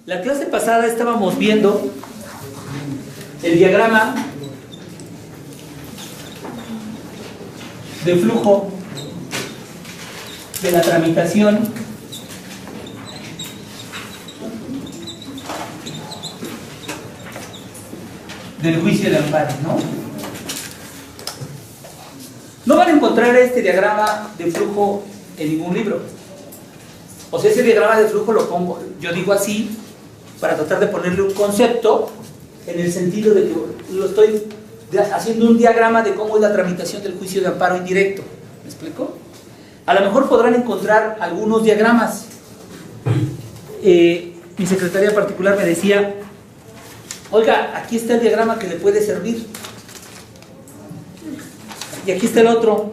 La clase pasada estábamos viendo el diagrama de flujo de la tramitación del juicio de amparo, ¿no? No van a encontrar este diagrama de flujo en ningún libro. O sea, ese diagrama de flujo lo pongo, yo digo así, para tratar de ponerle un concepto, en el sentido de que lo estoy haciendo un diagrama de cómo es la tramitación del juicio de amparo indirecto. ¿Me explico? A lo mejor podrán encontrar algunos diagramas. Mi secretaria particular me decía, oiga, aquí está el diagrama que le puede servir. Y aquí está el otro.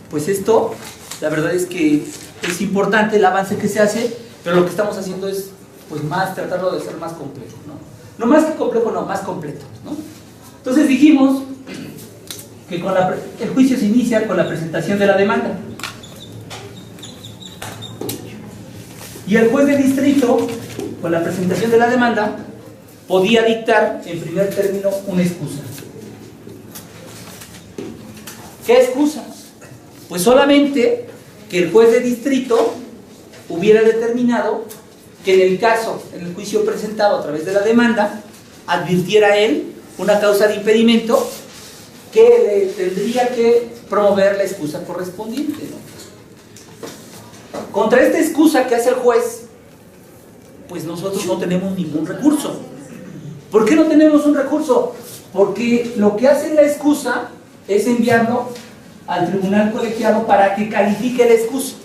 Pues esto, la verdad es que es importante el avance que se hace, pero lo que estamos haciendo es, pues, más tratarlo de ser más complejo, ¿no? No más que complejo, no, más completo, ¿no? Entonces dijimos que el juicio se inicia con la presentación de la demanda. Y el juez de distrito, con la presentación de la demanda, podía dictar, en primer término, una excusa. ¿Qué excusa? Pues solamente que el juez de distrito hubiera determinado que en el caso, en el juicio presentado a través de la demanda, advirtiera él una causa de impedimento que le tendría que promover la excusa correspondiente, ¿no? Contra esta excusa que hace el juez, pues nosotros no tenemos ningún recurso. ¿Por qué no tenemos un recurso? Porque lo que hace la excusa es enviarlo al tribunal colegiado para que califique la excusa.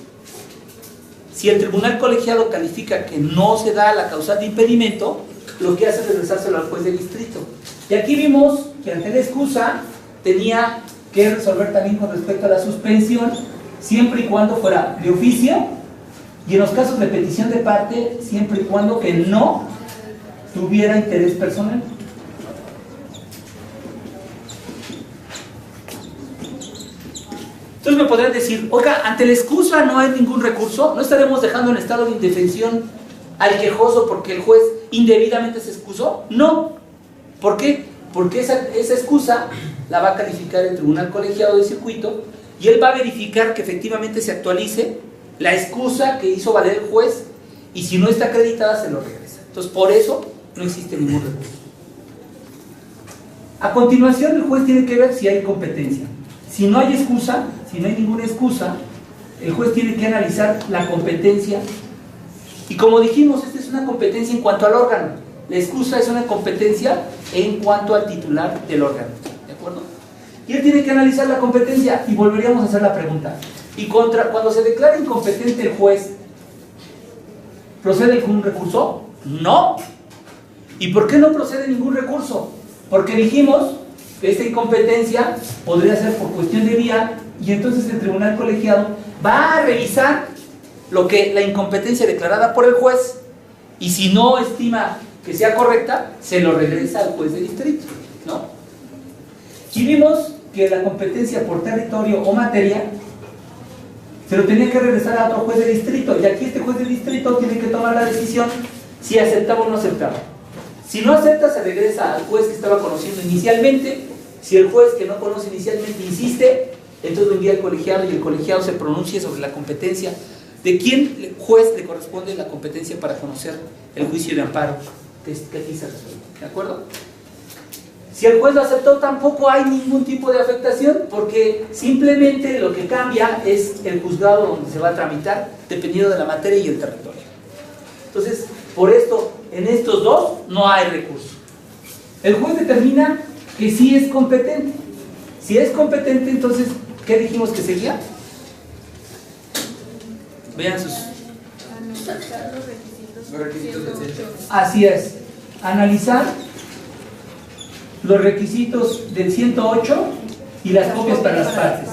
Si el tribunal colegiado califica que no se da la causal de impedimento, lo que hace es regresárselo al juez de distrito. Y aquí vimos que ante la excusa tenía que resolver también con respecto a la suspensión, siempre y cuando fuera de oficio, y en los casos de petición de parte, siempre y cuando que no tuviera interés personal. Entonces me podrían decir, oiga, ante la excusa no hay ningún recurso, no estaremos dejando en estado de indefensión al quejoso porque el juez indebidamente se excusó. No. ¿Por qué? Porque esa excusa la va a calificar el tribunal colegiado de circuito y él va a verificar que efectivamente se actualice la excusa que hizo valer el juez, y si no está acreditada se lo regresa. Entonces por eso no existe ningún recurso. A continuación el juez tiene que ver si hay competencia. Si no hay excusa, si no hay ninguna excusa, el juez tiene que analizar la competencia. Y como dijimos, esta es una competencia en cuanto al órgano. La excusa es una competencia en cuanto al titular del órgano. ¿De acuerdo? Y él tiene que analizar la competencia y volveríamos a hacer la pregunta. Y cuando se declara incompetente el juez, ¿procede con un recurso? No. ¿Y por qué no procede ningún recurso? Porque dijimos que esta incompetencia podría ser por cuestión de vía, y entonces el tribunal colegiado va a revisar la incompetencia declarada por el juez, y si no estima que sea correcta, se lo regresa al juez de distrito, ¿no? Y vimos que la competencia por territorio o materia se lo tenía que regresar a otro juez de distrito, y aquí este juez de distrito tiene que tomar la decisión si aceptaba o no aceptaba. Si no acepta, se regresa al juez que estaba conociendo inicialmente. Si el juez que no conoce inicialmente insiste, entonces lo envía al colegiado y el colegiado se pronuncia sobre la competencia de quién juez le corresponde la competencia para conocer el juicio de amparo que aquí se resuelve. ¿De acuerdo? Si el juez lo aceptó, tampoco hay ningún tipo de afectación, porque simplemente lo que cambia es el juzgado donde se va a tramitar, dependiendo de la materia y el territorio. Entonces, por esto, en estos dos no hay recurso. El juez determina que sí es competente. Si es competente, entonces, ¿qué dijimos que seguía? Vean sus... Analizar los requisitos del 108. Así es. Analizar los requisitos del 108 y las copias para las partes.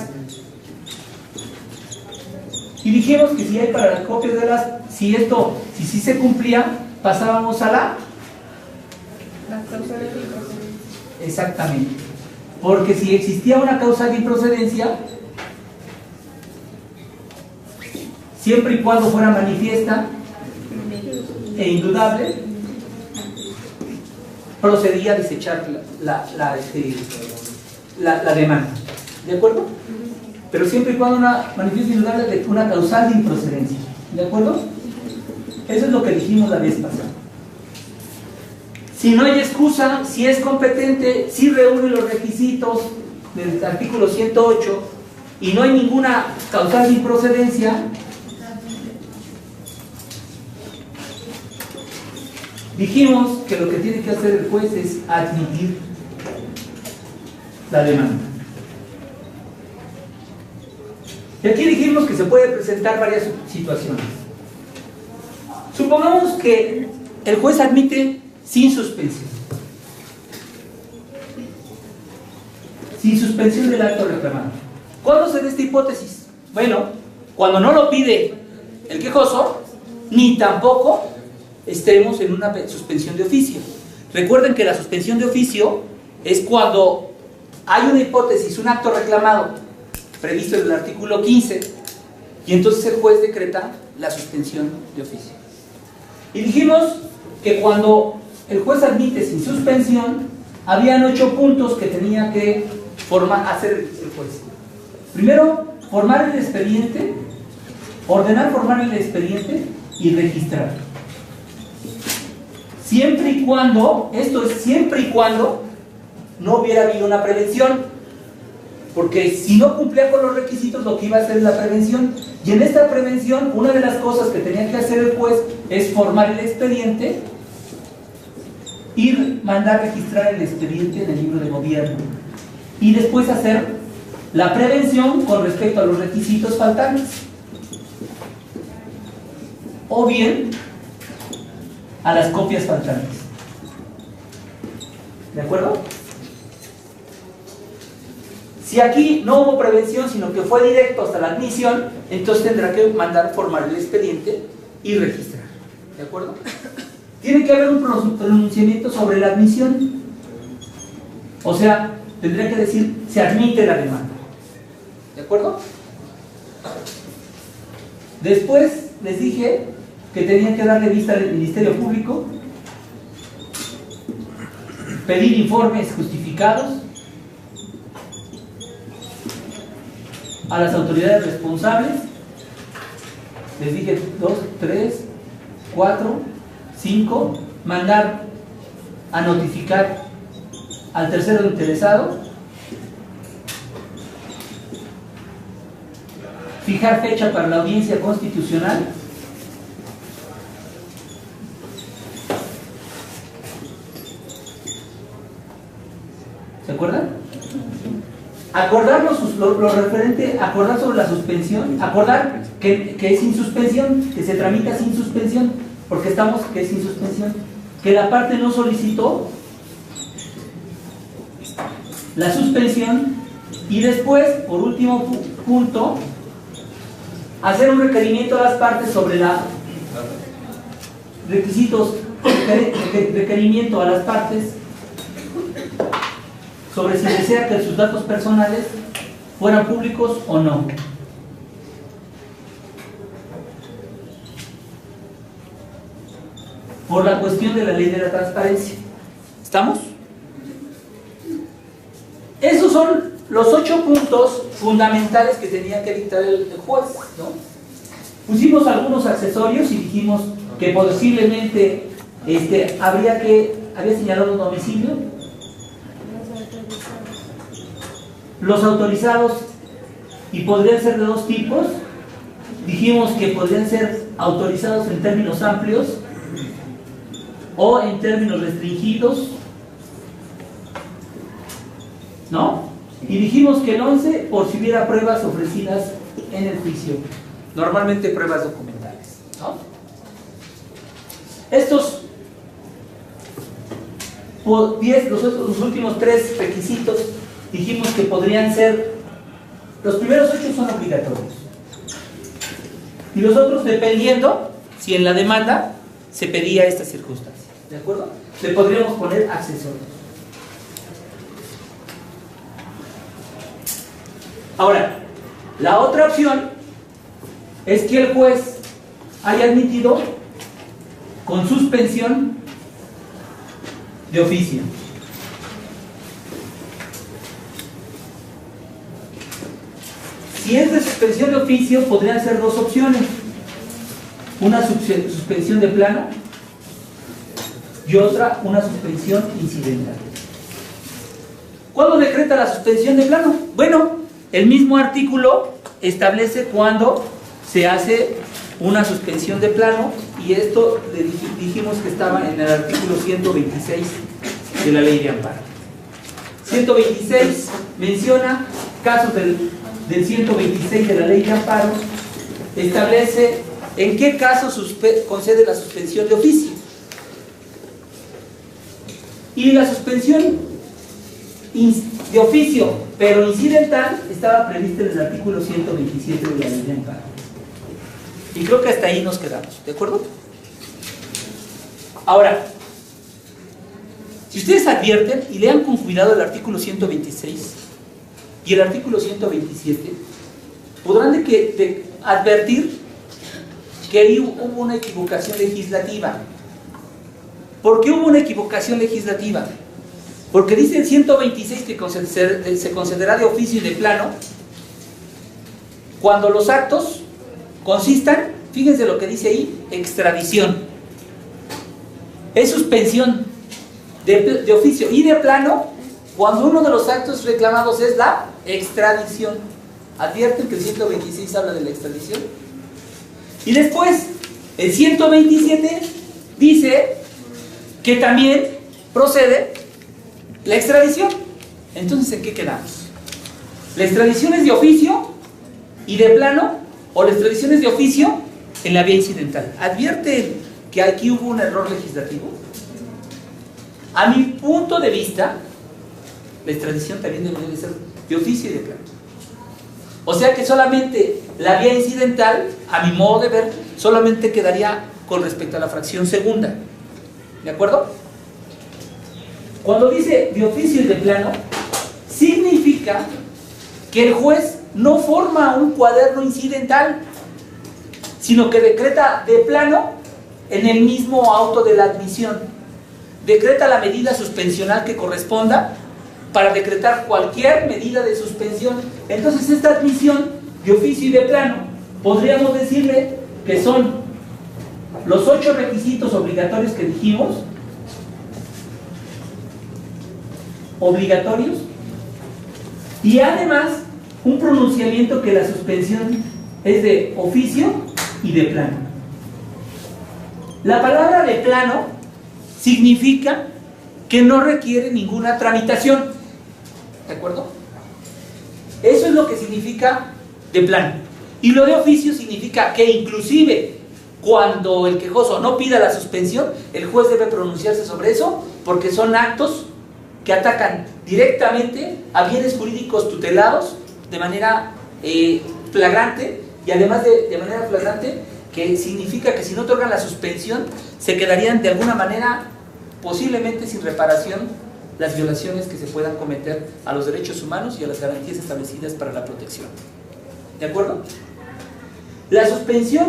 Y dijimos que si hay para las copias de las... Si sí se cumplía, pasábamos a la causa de improcedencia. Exactamente. Porque si existía una causa de improcedencia, siempre y cuando fuera manifiesta e indudable, procedía a desechar la demanda. ¿De acuerdo? Pero siempre y cuando manifieste indudable de una causal de improcedencia. ¿De acuerdo? Eso es lo que dijimos la vez pasada. Si no hay excusa, si es competente, si reúne los requisitos del artículo 108 y no hay ninguna causal de improcedencia, dijimos que lo que tiene que hacer el juez es admitir la demanda. Y aquí dijimos que se puede presentar varias situaciones. Supongamos que el juez admite sin suspensión. Sin suspensión del acto reclamado. ¿Cuándo se da esta hipótesis? Bueno, cuando no lo pide el quejoso, ni tampoco estemos en una suspensión de oficio. Recuerden que la suspensión de oficio es cuando hay una hipótesis, un acto reclamado previsto en el artículo 15 y entonces el juez decreta la suspensión de oficio. Y dijimos que cuando el juez admite sin suspensión, habían 8 puntos que tenía que hacer el juez. Primero, formar el expediente, ordenar formar el expediente y registrar. Siempre y cuando, esto es siempre y cuando no hubiera habido una prevención, porque si no cumplía con los requisitos, lo que iba a hacer es la prevención. Y en esta prevención, una de las cosas que tenía que hacer el juez es formar el expediente y mandar registrar el expediente en el libro de gobierno. Y después hacer la prevención con respecto a los requisitos faltantes. O bien, a las copias faltantes. ¿De acuerdo? Si aquí no hubo prevención, sino que fue directo hasta la admisión, entonces tendrá que mandar formar el expediente y registrar. ¿De acuerdo? Tiene que haber un pronunciamiento sobre la admisión. O sea, tendría que decir, se admite la demanda. ¿De acuerdo? Después les dije que tenían que darle vista al Ministerio Público, pedir informes justificados a las autoridades responsables. Les dije 2, 3, 4, 5, mandar a notificar al tercero interesado, fijar fecha para la audiencia constitucional, ¿se acuerdan? Acordar lo referente, acordar sobre la suspensión, acordar que es sin suspensión, que se tramita sin suspensión, porque estamos que es sin suspensión, que la parte no solicitó la suspensión, y después, por último punto, hacer un requerimiento a las partes sobre la requisitos, requerimiento a las partes sobre si desea que sus datos personales fueran públicos o no. Por la cuestión de la ley de la transparencia. ¿Estamos? Esos son los 8 puntos fundamentales que tenía que dictar el juez, ¿no? Pusimos algunos accesorios y dijimos que posiblemente había señalado un domicilio. Los autorizados, y podrían ser de 2 tipos. Dijimos que podrían ser autorizados en términos amplios o en términos restringidos, ¿no? Y dijimos que el 11 por si hubiera pruebas ofrecidas en el juicio, normalmente pruebas documentales, ¿no? Estos 10, los últimos 3 requisitos, dijimos que podrían ser, los primeros 8 son obligatorios y los otros dependiendo si en la demanda se pedía esta circunstancia, ¿de acuerdo? Le podríamos poner accesorios. Ahora, la otra opción es que el juez haya admitido con suspensión de oficio. Si es de suspensión de oficio, podrían ser dos opciones. Una suspensión de plano y otra una suspensión incidental. ¿Cuándo decreta la suspensión de plano? Bueno, el mismo artículo establece cuándo se hace una suspensión de plano, y esto le dijimos que estaba en el artículo 126 de la Ley de Amparo. 126 menciona casos del 126 de la Ley de Amparo, establece en qué caso concede la suspensión de oficio. Y la suspensión de oficio, pero incidental, estaba prevista en el artículo 127 de la Ley de Amparo. Y creo que hasta ahí nos quedamos, ¿de acuerdo? Ahora, si ustedes advierten y lean con cuidado el artículo 126 y el artículo 127, podrán advertir que ahí hubo una equivocación legislativa. ¿Por qué hubo una equivocación legislativa? Porque dice el 126 que se concederá de oficio y de plano cuando los actos consistan, fíjense lo que dice ahí, extradición. Es suspensión de oficio y de plano cuando uno de los actos reclamados es la extradición. ¿Advierten que el 126 habla de la extradición? Y después, el 127 dice que también procede la extradición. Entonces, ¿en qué quedamos? ¿La extradición es de oficio y de plano, o la extradición es de oficio en la vía incidental? ¿Advierten que aquí hubo un error legislativo? A mi punto de vista, la extradición también debe ser de oficio y de plano. O sea que solamente la vía incidental, a mi modo de ver, solamente quedaría con respecto a la fracción segunda. ¿De acuerdo? Cuando dice de oficio y de plano, significa que el juez no forma un cuaderno incidental, sino que decreta de plano en el mismo auto de la admisión. Decreta la medida suspensional que corresponda para decretar cualquier medida de suspensión. Entonces, esta admisión de oficio y de plano, podríamos decirle que son los 8 requisitos obligatorios que dijimos, obligatorios, y además un pronunciamiento que la suspensión es de oficio y de plano. La palabra de plano significa que no requiere ninguna tramitación, ¿de acuerdo? Eso es lo que significa de plano. Y lo de oficio significa que inclusive cuando el quejoso no pida la suspensión, el juez debe pronunciarse sobre eso, porque son actos que atacan directamente a bienes jurídicos tutelados de manera flagrante, y además de manera flagrante, que significa que si no otorgan la suspensión, se quedarían de alguna manera posiblemente sin reparación las violaciones que se puedan cometer a los derechos humanos y a las garantías establecidas para la protección. ¿De acuerdo? La suspensión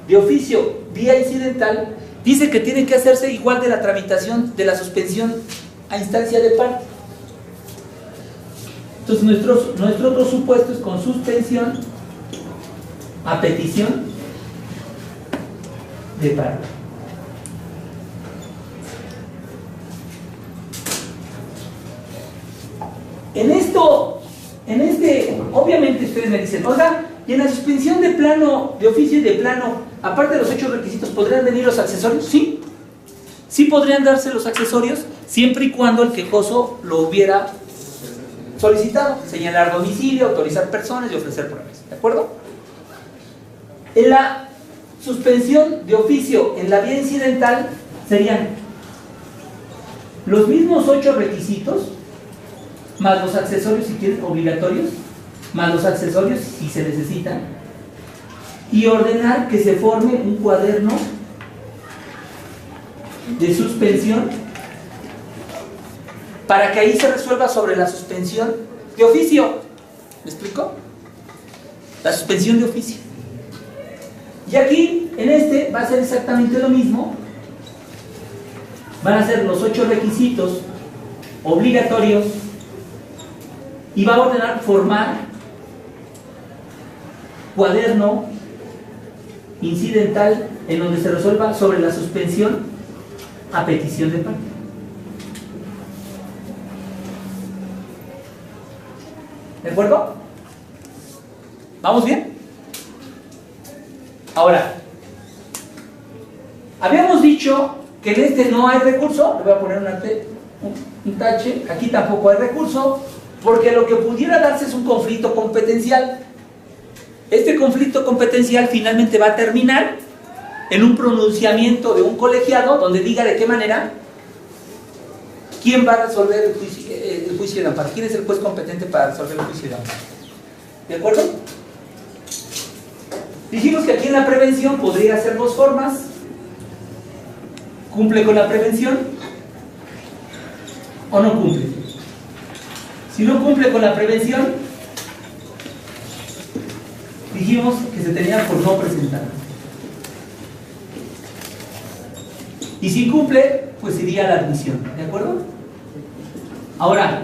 de oficio vía incidental dice que tiene que hacerse igual de la tramitación de la suspensión a instancia de parte. Entonces nuestro otro supuesto es con suspensión a petición de parte. Obviamente ustedes me dicen, oiga, y en la suspensión de plano, de oficio y de plano, aparte de los 8 requisitos, ¿podrían venir los accesorios? Sí, sí podrían darse los accesorios, siempre y cuando el quejoso lo hubiera solicitado: señalar domicilio, autorizar personas y ofrecer pruebas. ¿De acuerdo? En la suspensión de oficio en la vía incidental serían los mismos 8 requisitos, más los accesorios si quieren obligatorios, más los accesorios si se necesitan, y ordenar que se forme un cuaderno de suspensión para que ahí se resuelva sobre la suspensión de oficio. ¿Me explico? La suspensión de oficio. Y aquí, en este, va a ser exactamente lo mismo, van a ser los 8 requisitos obligatorios y va a ordenar formar cuaderno incidental en donde se resuelva sobre la suspensión a petición de parte. ¿De acuerdo? ¿Vamos bien? Ahora, habíamos dicho que en este no hay recurso, le voy a poner un tache, aquí tampoco hay recurso, porque lo que pudiera darse es un conflicto competencial. Este conflicto competencial finalmente va a terminar en un pronunciamiento de un colegiado donde diga de qué manera, quién va a resolver el juicio de amparo, quién es el juez competente para resolver el juicio de amparo. ¿De acuerdo? Dijimos que aquí en la prevención podría ser dos formas. ¿Cumple con la prevención o no cumple? Si no cumple con la prevención, dijimos que se tenía por no presentar. Y si cumple, pues iría a la admisión. ¿De acuerdo? Ahora,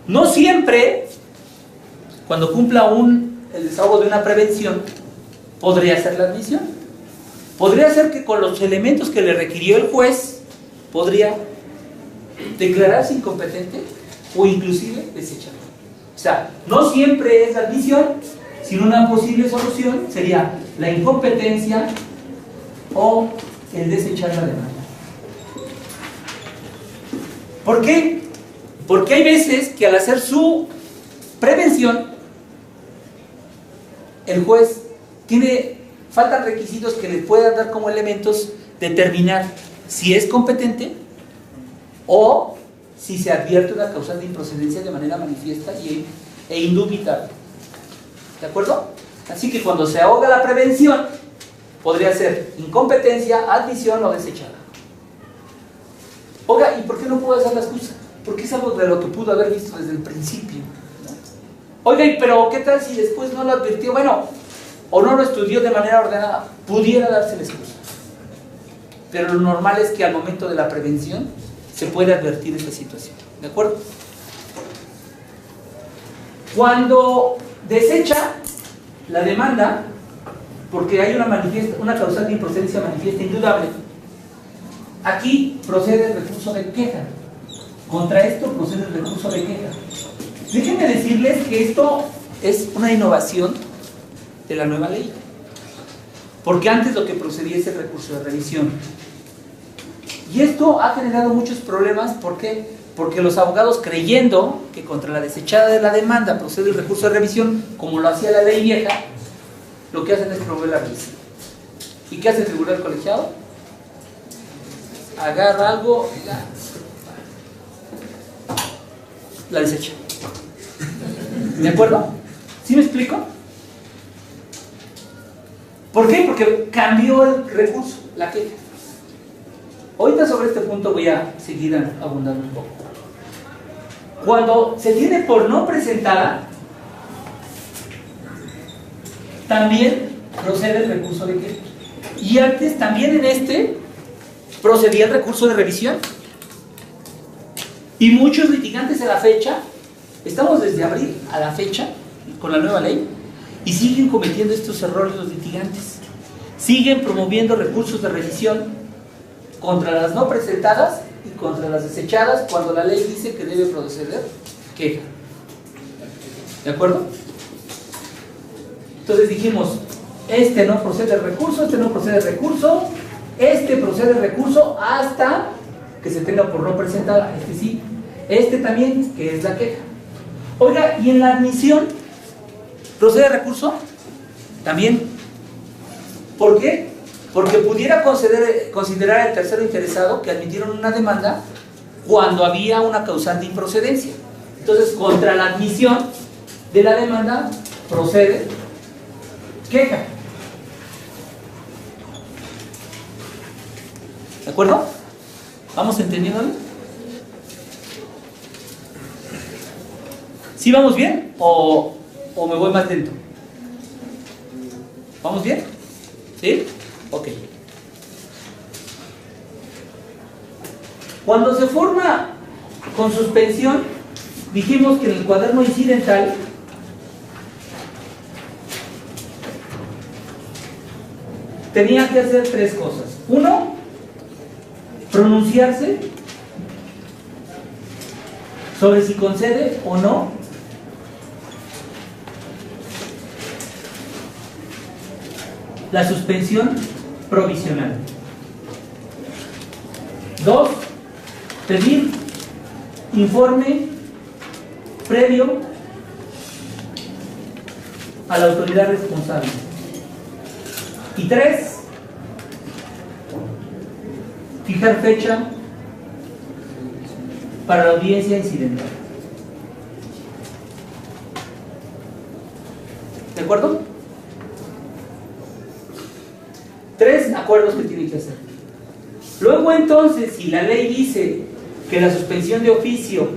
no siempre, cuando cumpla el desahogo de una prevención, podría ser la admisión. Podría ser que con los elementos que le requirió el juez, podría declararse incompetente o inclusive desecharlo. O sea, no siempre es la admisión, sino una posible solución sería la incompetencia o el desechar la demanda. ¿Por qué? Porque hay veces que al hacer su prevención, el juez faltan requisitos que le puedan dar como elementos determinar si es competente o si se advierte una causal de improcedencia de manera manifiesta e indubitable. ¿De acuerdo? Así que cuando se ahoga la prevención, podría ser incompetencia, admisión o desechada. Oiga, ¿y por qué no puedo hacer la excusa? Porque es algo de lo que pudo haber visto desde el principio, ¿no? Oiga, pero ¿qué tal si después no lo advirtió? Bueno, o no lo estudió de manera ordenada, pudiera darse la excusa. Pero lo normal es que al momento de la prevención se puede advertir esta situación. ¿De acuerdo? Cuando desecha la demanda, porque hay una causal de improcedencia manifiesta indudable, aquí procede el recurso de queja. Contra esto procede el recurso de queja. Déjenme decirles que esto es una innovación de la nueva ley, porque antes lo que procedía es el recurso de revisión, y esto ha generado muchos problemas. ¿Por qué? Porque los abogados, creyendo que contra la desechada de la demanda procede el recurso de revisión, como lo hacía la ley vieja, lo que hacen es promover la revisión. ¿Y qué hace el tribunal colegiado? Agarra algo y la desecha. ¿De acuerdo? ¿Sí me explico? ¿Por qué? Porque cambió el recurso, la queja. Ahorita sobre este punto voy a seguir abundando un poco. Cuando se tiene por no presentada, también procede el recurso de queja. Y antes también en este procedía el recurso de revisión. Y muchos litigantes a la fecha, estamos desde abril a la fecha, con la nueva ley, y siguen cometiendo estos errores los litigantes. Siguen promoviendo recursos de revisión contra las no presentadas y contra las desechadas, cuando la ley dice que debe proceder queja. ¿De acuerdo? Entonces dijimos, este no procede el recurso, este no procede el recurso, este procede el recurso hasta que se tenga por no presentada, este sí, este también, que es la queja. Oiga, ¿y en la admisión procede el recurso? También. ¿Por qué? Porque pudiera considerar el tercero interesado que admitieron una demanda cuando había una causal de improcedencia. Entonces, contra la admisión de la demanda procede queja. ¿De acuerdo? ¿Vamos entendiéndolo? ¿Sí vamos bien? ¿O me voy más lento? ¿Vamos bien? ¿Sí? Ok. Cuando se forma con suspensión, dijimos que en el cuaderno incidental tenía que hacer tres cosas. Uno, pronunciarse sobre si concede o no la suspensión provisional. Dos, pedir informe previo a la autoridad responsable. Y tres, fijar fecha para la audiencia incidental. ¿De acuerdo? Tres acuerdos que tiene que hacer. Luego entonces, si la ley dice que la suspensión de oficio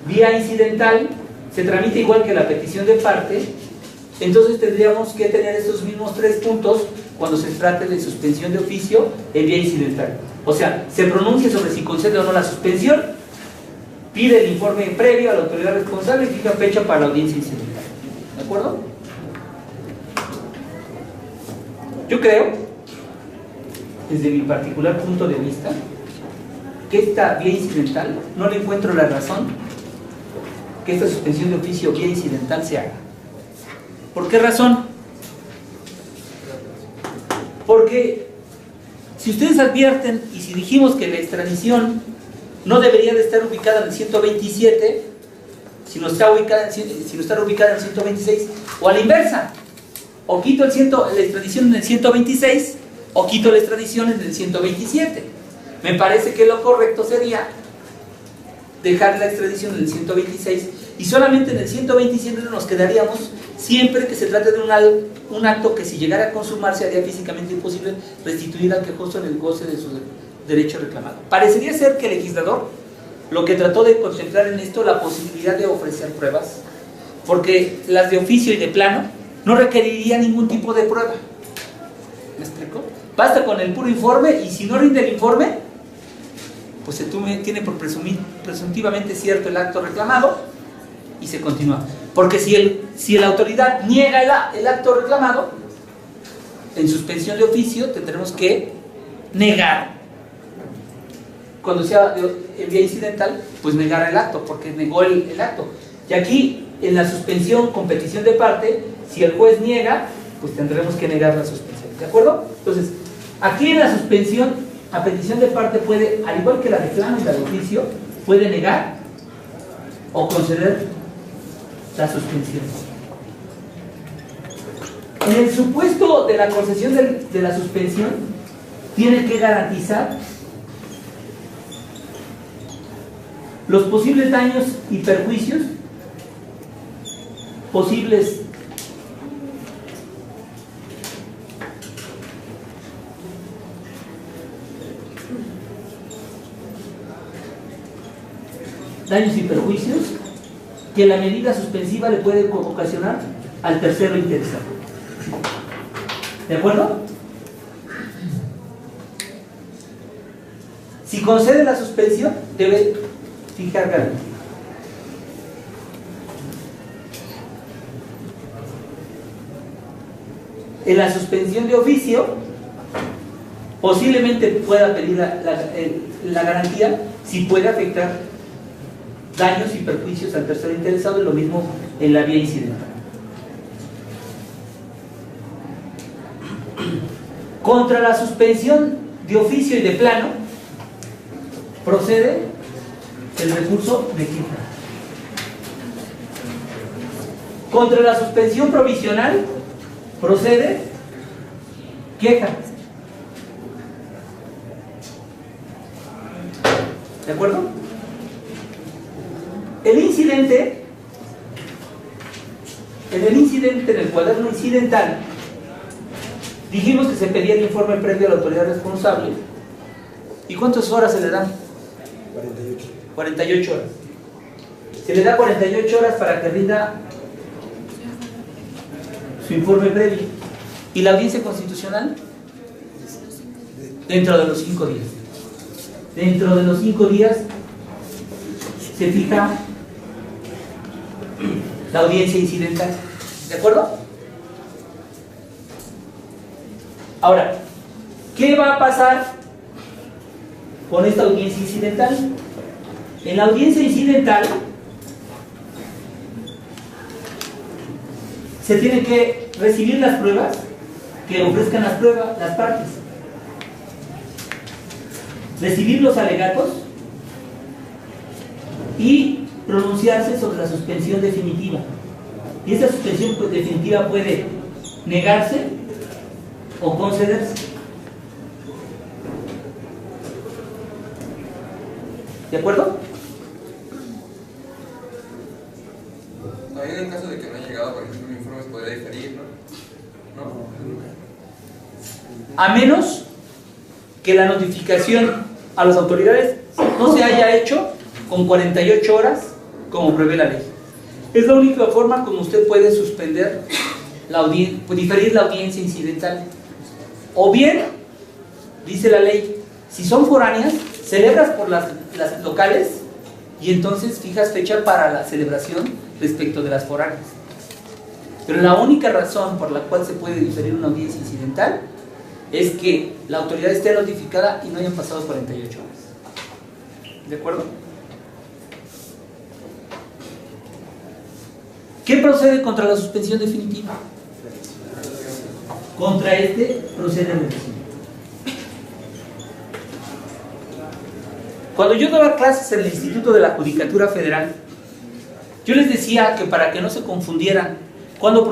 vía incidental se tramita igual que la petición de parte, entonces tendríamos que tener esos mismos tres puntos cuando se trate de suspensión de oficio en vía incidental. O sea, se pronuncia sobre si concede o no la suspensión, pide el informe previo a la autoridad responsable y fija fecha para la audiencia incidental. ¿De acuerdo? Yo creo, desde mi particular punto de vista, que esta vía incidental no le encuentro la razón que esta suspensión de oficio vía incidental se haga. ¿Por qué razón? Porque si ustedes advierten y si dijimos que la extradición no debería de estar ubicada en el 127, sino está ubicada en el 126, o a la inversa, o quito la extradición en el 126 o quito la extradición en el 127. Me parece que lo correcto sería dejar la extradición en el 126 y solamente en el 127 nos quedaríamos siempre que se trate de un acto que si llegara a consumarse haría físicamente imposible restituir al quejoso en el goce de su derecho reclamado. Parecería ser que el legislador lo que trató de concentrar en esto la posibilidad de ofrecer pruebas, porque las de oficio y de plano no requerirían ningún tipo de prueba. ¿Me explico? Basta con el puro informe y si no rinde el informe, pues se tiene por presuntivamente cierto el acto reclamado y se continúa. Porque si la autoridad niega el acto reclamado, en suspensión de oficio tendremos que negar, cuando sea en vía incidental, pues negar el acto, porque negó el acto. Y aquí, en la suspensión con petición de parte, si el juez niega, pues tendremos que negar la suspensión. ¿De acuerdo? Entonces, aquí en la suspensión, a petición de parte puede, al igual que la de plano y la de oficio, puede negar o conceder la suspensión. En el supuesto de la concesión de la suspensión, tiene que garantizar los posibles daños y perjuicios posibles que la medida suspensiva le puede ocasionar al tercero interesado. ¿De acuerdo? Si concede la suspensión, debe fijar garantía. En la suspensión de oficio, posiblemente pueda pedir la garantía si puede afectar daños y perjuicios al tercero interesado, y lo mismo en la vía incidental. Contra la suspensión de oficio y de plano, procede el recurso de queja. Contra la suspensión provisional, procede queja. ¿De acuerdo? En el incidente, en el cuaderno incidental, dijimos que se pedía el informe previo a la autoridad responsable. ¿Y cuántas horas se le dan? 48 horas. Se le da 48 horas para que rinda su informe previo. ¿Y la audiencia constitucional? Dentro de los 5 días. dentro de los 5 días se fija la audiencia incidental. ¿De acuerdo? Ahora, ¿qué va a pasar con esta audiencia incidental? En la audiencia incidental se tienen que recibir las pruebas que ofrezcan las partes, recibir los alegatos y pronunciarse sobre la suspensión definitiva. Y esa suspensión definitiva puede negarse o concederse. ¿De acuerdo? También en caso de que no haya llegado, por ejemplo, un informe, se podría diferir, ¿no? No. A menos que la notificación a las autoridades no se haya hecho con 48 horas como prevé la ley. Es la única forma como usted puede suspender diferir la audiencia incidental. O bien, dice la ley, si son foráneas, celebras por las locales y entonces fijas fecha para la celebración respecto de las foráneas. Pero la única razón por la cual se puede diferir una audiencia incidental es que la autoridad esté notificada y no hayan pasado 48 horas. ¿De acuerdo? ¿Qué procede contra la suspensión definitiva? Contra este procede revisión. Cuando yo daba clases en el Instituto de la Judicatura Federal, yo les decía que para que no se confundieran cuándo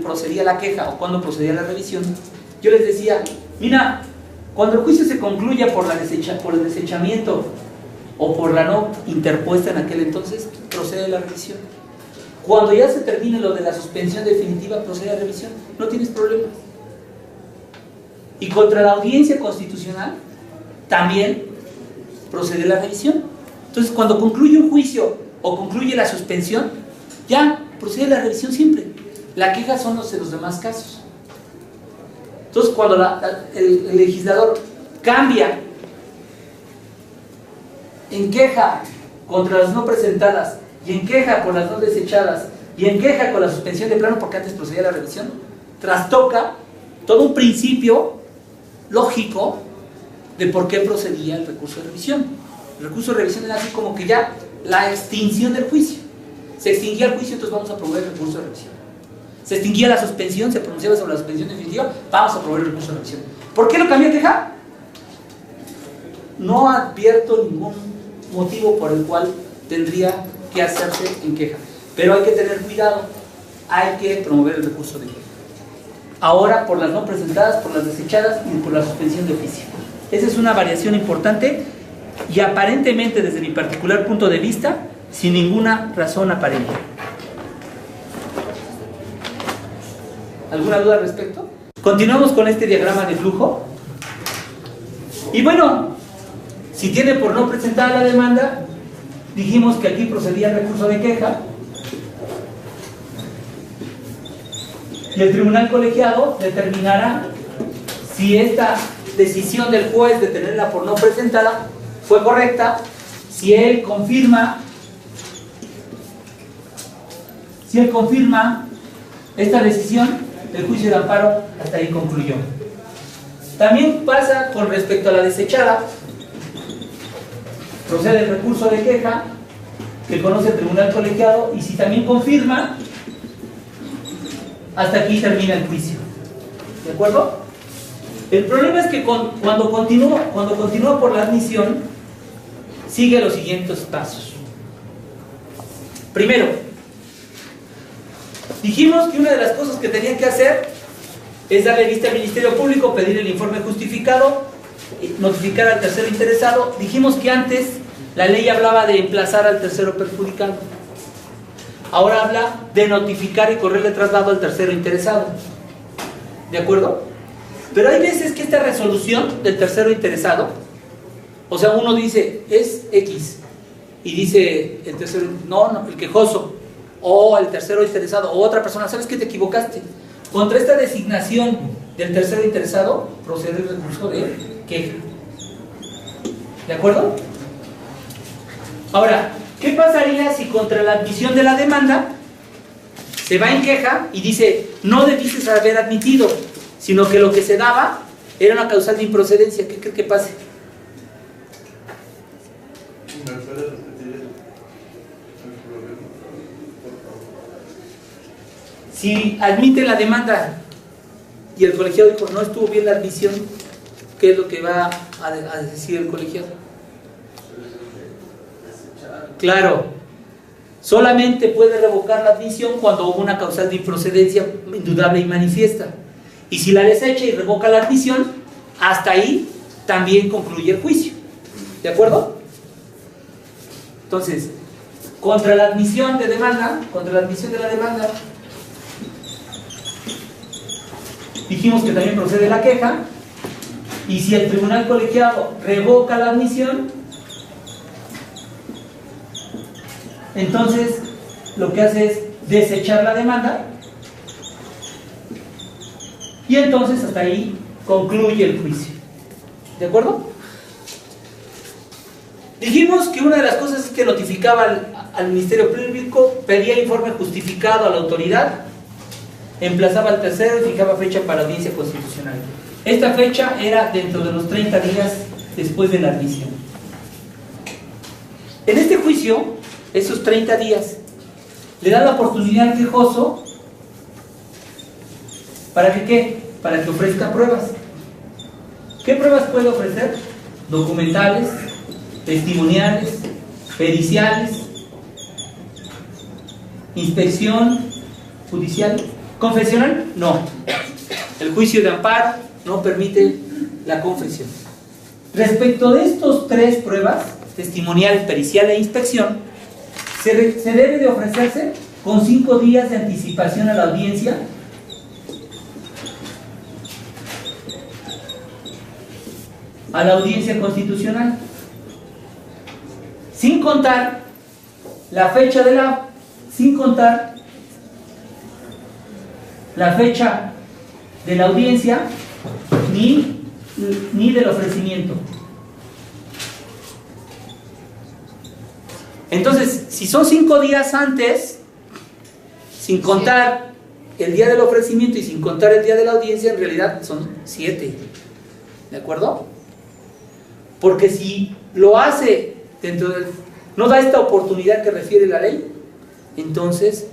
procedía la queja o cuándo procedía la revisión, yo les decía, mira, cuando el juicio se concluya por el desechamiento o por la no interpuesta en aquel entonces, procede la revisión. Cuando ya se termine lo de la suspensión definitiva, procede la revisión, no tienes problemas. Y contra la audiencia constitucional, también procede la revisión. Entonces, cuando concluye un juicio o concluye la suspensión, ya procede la revisión siempre. La queja son los demás casos. Entonces, cuando el legislador cambia en queja contra las no presentadas y en queja por las no desechadas y en queja con la suspensión de plano porque antes procedía la revisión, trastoca todo un principio lógico de por qué procedía el recurso de revisión. El recurso de revisión era así como que ya la extinción del juicio. Se extinguía el juicio, entonces vamos a promover el recurso de revisión. Se extinguía la suspensión, se pronunciaba sobre la suspensión definitiva, vamos a promover el recurso de revisión. ¿Por qué lo cambió a queja? No advierto ningún motivo por el cual tendría que hacerse en queja. Pero hay que tener cuidado, hay que promover el recurso de queja. Ahora por las no presentadas, por las desechadas y por la suspensión de oficio. Esa es una variación importante y aparentemente desde mi particular punto de vista, sin ninguna razón aparente. ¿Alguna duda al respecto? Continuamos con este diagrama de flujo. Y bueno, si tiene por no presentada la demanda, dijimos que aquí procedía el recurso de queja y el tribunal colegiado determinará si esta decisión del juez de tenerla por no presentada fue correcta, si él confirma esta decisión, el juicio de amparo hasta ahí concluyó. También pasa con respecto a la desechada. Procede el recurso de queja que conoce el tribunal colegiado y si también confirma, hasta aquí termina el juicio. ¿De acuerdo? El problema es que cuando continúa por la admisión, sigue los siguientes pasos. Primero, dijimos que una de las cosas que tenía que hacer es darle vista al Ministerio Público, pedir el informe justificado, notificar al tercero interesado. Dijimos que antes la ley hablaba de emplazar al tercero perjudicado. Ahora habla de notificar y correrle traslado al tercero interesado. ¿De acuerdo? Pero hay veces que esta resolución del tercero interesado, o sea, uno dice, es X, y dice el tercero, no, el quejoso, o el tercero interesado, o otra persona, ¿sabes qué? Te equivocaste. Contra esta designación del tercero interesado, procede el recurso de queja. ¿De acuerdo? Ahora, ¿qué pasaría si contra la admisión de la demanda se va en queja y dice, no debiste haber admitido, sino que lo que se daba era una causal de improcedencia? ¿Qué cree que pase? ¿Me puedes repetir el problema, por favor? Si admite la demanda y el colegiado dijo, no estuvo bien la admisión, ¿qué es lo que va a decir el colegiado? Claro, solamente puede revocar la admisión cuando hubo una causal de improcedencia indudable y manifiesta. Y si la desecha y revoca la admisión, hasta ahí también concluye el juicio. ¿De acuerdo? Entonces, contra la admisión de demanda, dijimos que también procede la queja, y si el tribunal colegiado revoca la admisión, entonces lo que hace es desechar la demanda, y entonces hasta ahí concluye el juicio. ¿De acuerdo? Dijimos que una de las cosas es que notificaba al Ministerio Público, pedía informe justificado a la autoridad, emplazaba al tercero y fijaba fecha para audiencia constitucional. Esta fecha era dentro de los 30 días después de la admisión. En este juicio, esos 30 días, le da la oportunidad al quejoso ¿para que qué? Para que ofrezca pruebas. ¿Qué pruebas puede ofrecer? Documentales, testimoniales, periciales, inspección judicial, confesional, no. El juicio de amparo no permite la confesión. Respecto de estos tres pruebas, testimonial, pericial e inspección, se debe de ofrecerse con 5 días de anticipación a la audiencia, constitucional, sin contar la fecha de la audiencia ni del ofrecimiento. Entonces, si son 5 días antes, sin contar el día del ofrecimiento y sin contar el día de la audiencia, en realidad son 7. ¿De acuerdo? Porque si lo hace dentro del... no da esta oportunidad que refiere la ley, entonces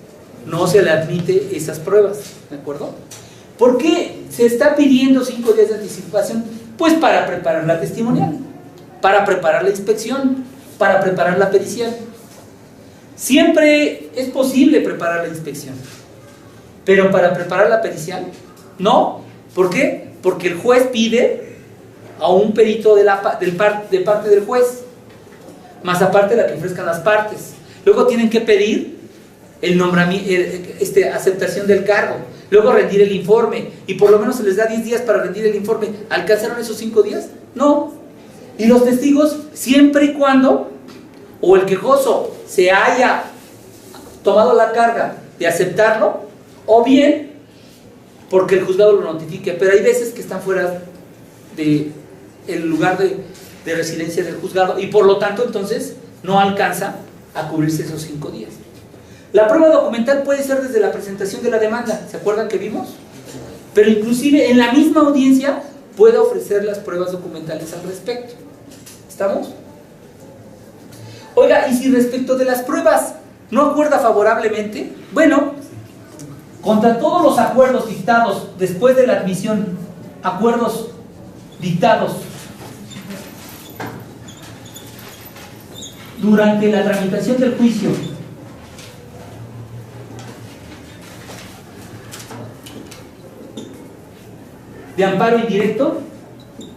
no se le admite esas pruebas. ¿De acuerdo? ¿Por qué se está pidiendo 5 días de anticipación? Pues para preparar la testimonial, para preparar la inspección, para preparar la pericial. Siempre es posible preparar la inspección, pero para preparar la pericial, no. ¿Por qué? Porque el juez pide a un perito de parte del juez, más aparte la que ofrezcan las partes. Luego tienen que pedir el nombramiento, aceptación del cargo, luego rendir el informe, y por lo menos se les da 10 días para rendir el informe. ¿Alcanzaron esos 5 días? No. Y los testigos, siempre y cuando o el quejoso se haya tomado la carga de aceptarlo, o bien porque el juzgado lo notifique. Pero hay veces que están fuera del lugar de residencia del juzgado, y por lo tanto entonces no alcanza a cubrirse esos 5 días. La prueba documental puede ser desde la presentación de la demanda, ¿se acuerdan que vimos? Pero inclusive en la misma audiencia puede ofrecer las pruebas documentales al respecto. ¿Estamos? Oiga, y si respecto de las pruebas no acuerda favorablemente, bueno, contra todos los acuerdos dictados después de la admisión, acuerdos dictados durante la tramitación del juicio, de amparo indirecto,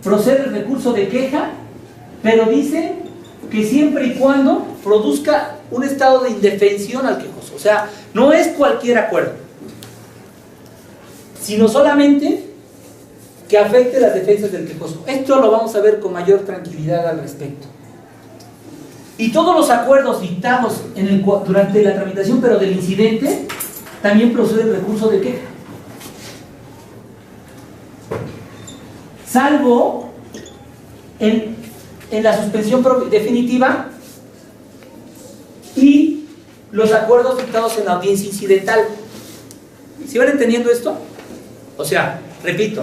procede el recurso de queja, pero dice que siempre y cuando produzca un estado de indefensión al quejoso. O sea, no es cualquier acuerdo, sino solamente que afecte las defensas del quejoso. Esto lo vamos a ver con mayor tranquilidad al respecto. Y todos los acuerdos dictados durante la tramitación, pero del incidente, también procede el recurso de queja. Salvo en la suspensión definitiva y los acuerdos dictados en la audiencia incidental. ¿Sí van entendiendo esto? O sea, repito,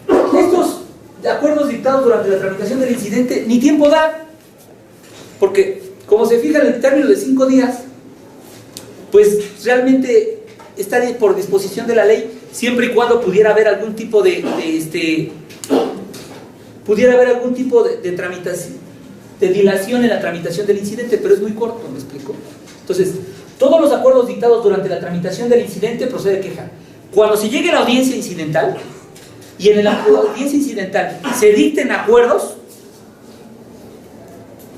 estos acuerdos dictados durante la tramitación del incidente ni tiempo da, porque como se fija en el término de 5 días, pues realmente está por disposición de la ley, siempre y cuando pudiera haber algún tipo de tramitación, de dilación en la tramitación del incidente, pero es muy corto, ¿me explico? Entonces, todos los acuerdos dictados durante la tramitación del incidente procede queja. Cuando se llegue a la audiencia incidental y en la audiencia incidental se dicten acuerdos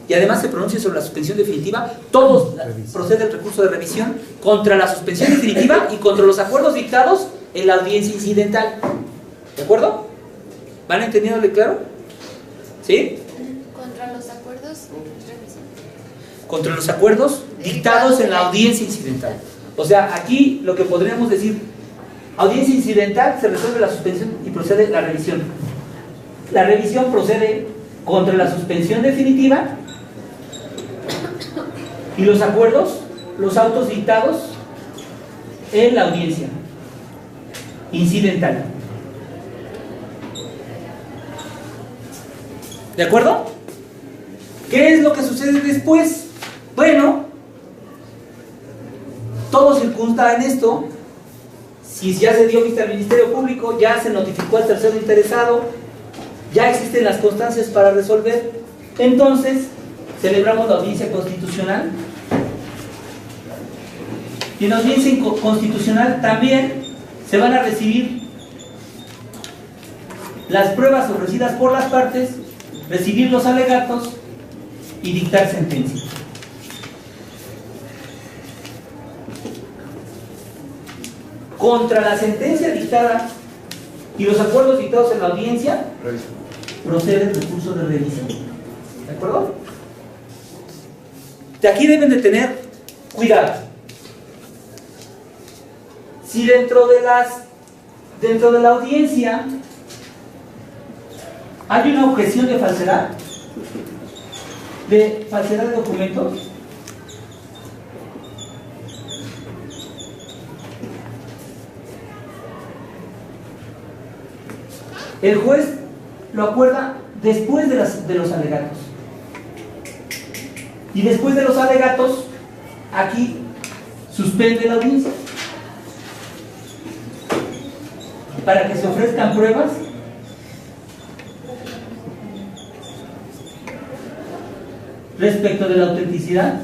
y además se pronuncie sobre la suspensión definitiva, todos procede el recurso de revisión contra la suspensión definitiva y contra los acuerdos dictados en la audiencia incidental. ¿De acuerdo? ¿Van entendiéndole claro? ¿Sí? Contra los acuerdos, revisión. Contra los acuerdos dictados en la audiencia incidental. O sea, aquí lo que podríamos decir, audiencia incidental, se resuelve la suspensión y procede la revisión. La revisión procede contra la suspensión definitiva y los acuerdos, los autos dictados en la audiencia incidental. ¿De acuerdo? ¿Qué es lo que sucede después? Bueno, todo circunsta en esto. Si ya se dio vista al Ministerio Público, ya se notificó al tercero interesado, ya existen las constancias para resolver, entonces celebramos la audiencia constitucional. Y en la audiencia constitucional también se van a recibir las pruebas ofrecidas por las partes, recibir los alegatos y dictar sentencia. Contra la sentencia dictada y los acuerdos dictados en la audiencia procede el recurso de revisión. ¿De acuerdo? De aquí deben de tener cuidado. Si dentro de la audiencia hay una objeción de falsedad de documentos, el juez lo acuerda después de los alegatos. Y después de los alegatos, aquí suspende la audiencia para que se ofrezcan pruebas respecto de la autenticidad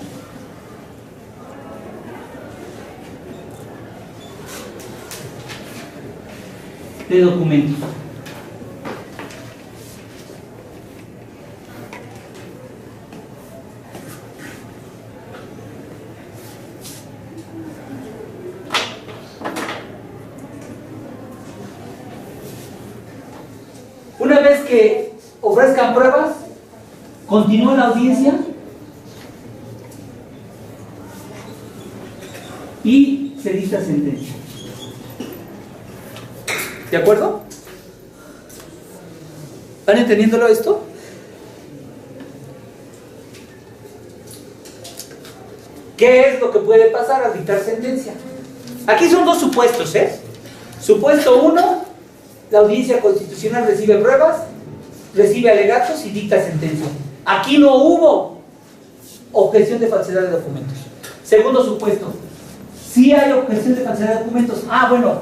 de documentos. Una vez que ofrezcan pruebas, continúa la audiencia y se dicta sentencia. ¿De acuerdo? ¿Van entendiéndolo esto? ¿Qué es lo que puede pasar al dictar sentencia? Aquí son dos supuestos, ¿eh? Supuesto 1, la audiencia constitucional recibe pruebas, recibe alegatos y dicta sentencia. Aquí no hubo objeción de falsedad de documentos. Segundo supuesto, si hay objeción de falsedad de documentos, bueno,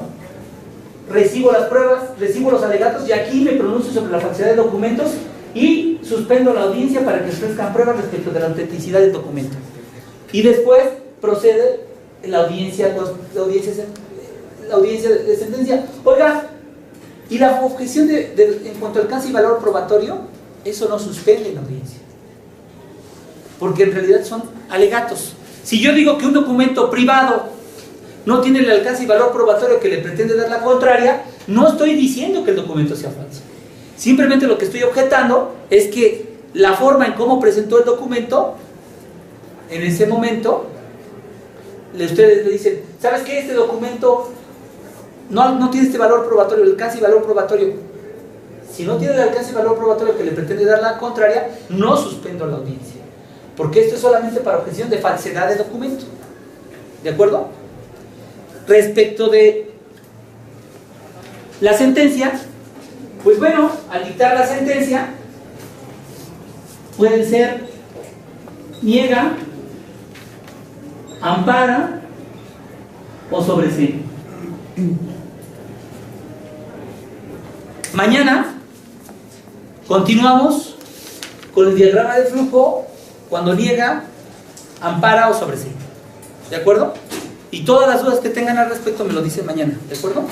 recibo las pruebas, recibo los alegatos y aquí me pronuncio sobre la falsedad de documentos y suspendo la audiencia para que se ofrezcan pruebas respecto de la autenticidad del documento. Y después procede la audiencia de sentencia. Oiga, y la objeción en cuanto al alcance y valor probatorio, eso no suspende la audiencia, porque en realidad son alegatos. Si yo digo que un documento privado no tiene el alcance y valor probatorio que le pretende dar la contraria, no estoy diciendo que el documento sea falso. Simplemente lo que estoy objetando es que la forma en cómo presentó el documento, en ese momento, ustedes le dicen, ¿sabes qué? Este documento no tiene este valor probatorio, el alcance y valor probatorio. Si no tiene el alcance y valor probatorio que le pretende dar la contraria, no suspendo la audiencia. Porque esto es solamente para objeción de falsedad de documento. ¿De acuerdo? Respecto de la sentencia, pues bueno, al dictar la sentencia, pueden ser niega, ampara o sobresee. Mañana continuamos con el diagrama de flujo cuando niega, ampara o sobresee. ¿De acuerdo? Y todas las dudas que tengan al respecto me lo dicen mañana. ¿De acuerdo?